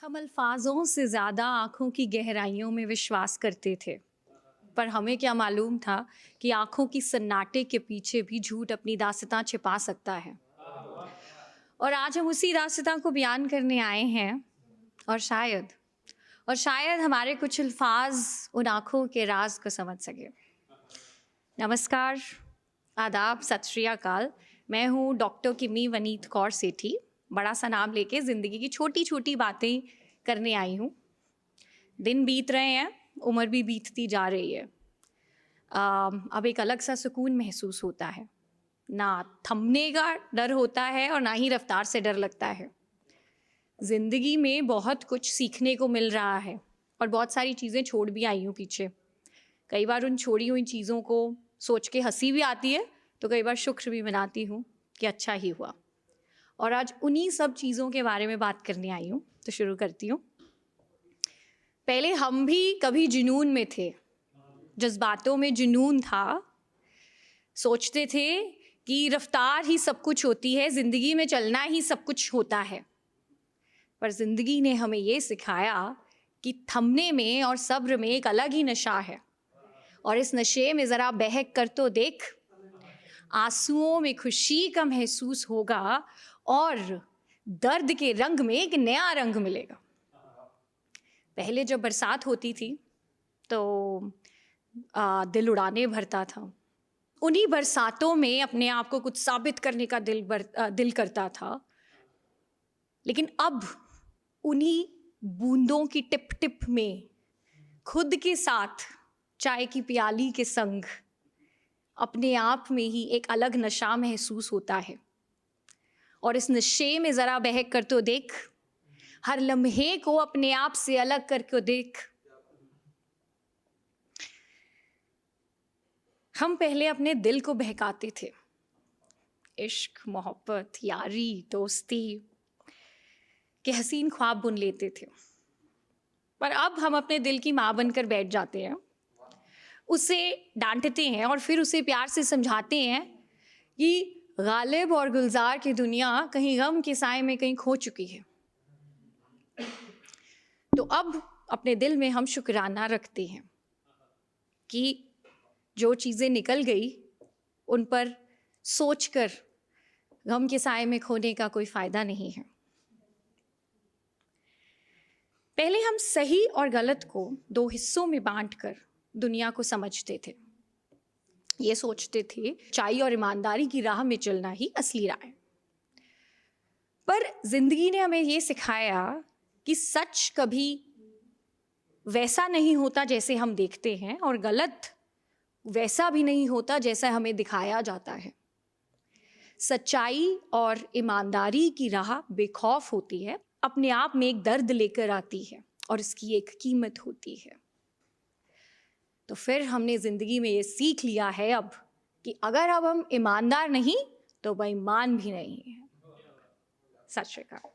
हम अल्फाजों से ज़्यादा आँखों की गहराइयों में विश्वास करते थे, पर हमें क्या मालूम था कि आँखों की सन्नाटे के पीछे भी झूठ अपनी दास्तां छिपा सकता है। और आज हम उसी दास्तां को बयान करने आए हैं और शायद हमारे कुछ अल्फाज उन आँखों के राज को समझ सके। नमस्कार, आदाब, सत श्री अकाल। मैं हूँ डॉक्टर किमी वनीत कौर सेठी। बड़ा सा नाम लेके ज़िंदगी की छोटी छोटी बातें करने आई हूँ। दिन बीत रहे हैं, उम्र भी बीतती जा रही है। अब एक अलग सा सुकून महसूस होता है। ना थमने का डर होता है और ना ही रफ्तार से डर लगता है। ज़िंदगी में बहुत कुछ सीखने को मिल रहा है और बहुत सारी चीज़ें छोड़ भी आई हूँ पीछे। कई बार उन छोड़ी हुई चीज़ों को सोच के हंसी भी आती है, तो कई बार शुक्र भी मनाती हूँ कि अच्छा ही हुआ। और आज उन्हीं सब चीज़ों के बारे में बात करने आई हूँ, तो शुरू करती हूँ। पहले हम भी कभी जुनून में थे, जज्बातों में जुनून था। सोचते थे कि रफ्तार ही सब कुछ होती है, ज़िंदगी में चलना ही सब कुछ होता है। पर ज़िंदगी ने हमें ये सिखाया कि थमने में और सब्र में एक अलग ही नशा है। और इस नशे में ज़रा बहक कर तो देख, आंसुओं में खुशी का महसूस होगा और दर्द के रंग में एक नया रंग मिलेगा। पहले जब बरसात होती थी तो दिल उड़ाने भरता था। उन्हीं बरसातों में अपने आप को कुछ साबित करने का दिल करता था। लेकिन अब उन्हीं बूंदों की टिप टिप में खुद के साथ चाय की प्याली के संग अपने आप में ही एक अलग नशा महसूस होता है। और इस नशे में ज़रा बहक कर तो देख, हर लम्हे को अपने आप से अलग करके देख। हम पहले अपने दिल को बहकाते थे। इश्क, मोहब्बत, यारी, दोस्ती के हसीन ख्वाब बुन लेते थे। पर अब हम अपने दिल की माँ बनकर बैठ जाते हैं, उसे डांटते हैं और फिर उसे प्यार से समझाते हैं कि गालिब और गुलजार की दुनिया कहीं गम के साए में कहीं खो चुकी है। तो अब अपने दिल में हम शुक्राना रखते हैं कि जो चीज़ें निकल गई उन पर सोचकर गम के साए में खोने का कोई फ़ायदा नहीं है। पहले हम सही और गलत को दो हिस्सों में बांटकर दुनिया को समझते थे। ये सोचते थे सच्चाई और ईमानदारी की राह में चलना ही असली राह है। पर जिंदगी ने हमें ये सिखाया कि सच कभी वैसा नहीं होता जैसे हम देखते हैं और गलत वैसा भी नहीं होता जैसा हमें दिखाया जाता है। सच्चाई और ईमानदारी की राह बेखौफ होती है, अपने आप में एक दर्द लेकर आती है और इसकी एक कीमत होती है। तो फिर हमने ज़िंदगी में ये सीख लिया है अब कि अगर अब हम ईमानदार नहीं तो बेईमान भी नहीं है। सत श्री अकाल।